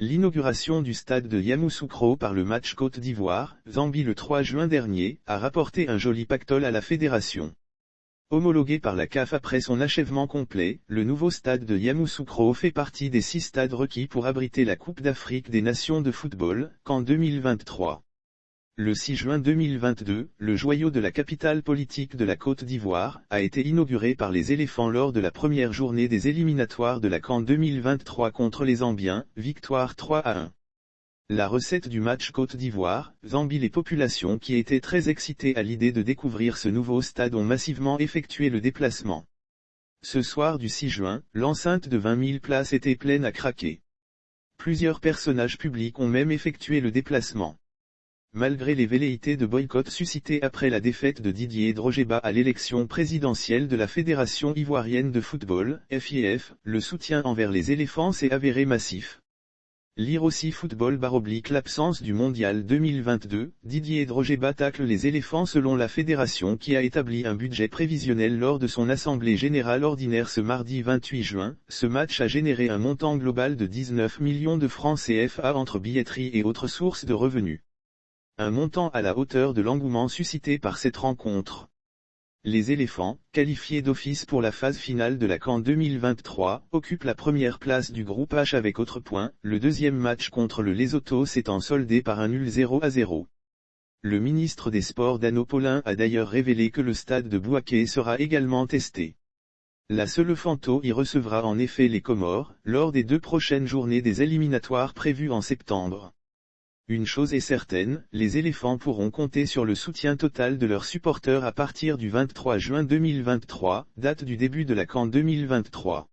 L'inauguration du stade de Yamoussoukro par le match Côte d'Ivoire-Zambie le 3 juin dernier a rapporté un joli pactole à la fédération. Homologué par la CAF après son achèvement complet, le nouveau stade de Yamoussoukro fait partie des 6 stades requis pour abriter la Coupe d'Afrique des Nations de football, CAN 2023. Le 6 juin 2022, le joyau de la capitale politique de la Côte d'Ivoire, a été inauguré par les éléphants lors de la première journée des éliminatoires de la CAN 2023 contre les Zambiens, victoire 3-1. La recette du match Côte d'Ivoire-Zambie. Les populations qui étaient très excitées à l'idée de découvrir ce nouveau stade ont massivement effectué le déplacement. Ce soir du 6 juin, l'enceinte de 20 000 places était pleine à craquer. Plusieurs personnages publics ont même effectué le déplacement. Malgré les velléités de boycott suscitées après la défaite de Didier Drogba à l'élection présidentielle de la Fédération ivoirienne de football, FIF, le soutien envers les éléphants s'est avéré massif. Lire aussi football / l'absence du mondial 2022, Didier Drogba tacle les éléphants selon la fédération qui a établi un budget prévisionnel lors de son assemblée générale ordinaire ce mardi 28 juin, ce match a généré un montant global de 19 millions de francs CFA entre billetterie et autres sources de revenus. Un montant à la hauteur de l'engouement suscité par cette rencontre. Les éléphants, qualifiés d'office pour la phase finale de la CAN 2023, occupent la première place du groupe H avec autres points, le deuxième match contre le Lesotho s'étant soldé par un nul 0-0. Le ministre des Sports Dano Paulin a d'ailleurs révélé que le stade de Bouaké sera également testé. La Selefanto y recevra en effet les Comores, lors des 2 prochaines journées des éliminatoires prévues en septembre. Une chose est certaine, les éléphants pourront compter sur le soutien total de leurs supporters à partir du 23 juin 2023, date du début de la CAN 2023.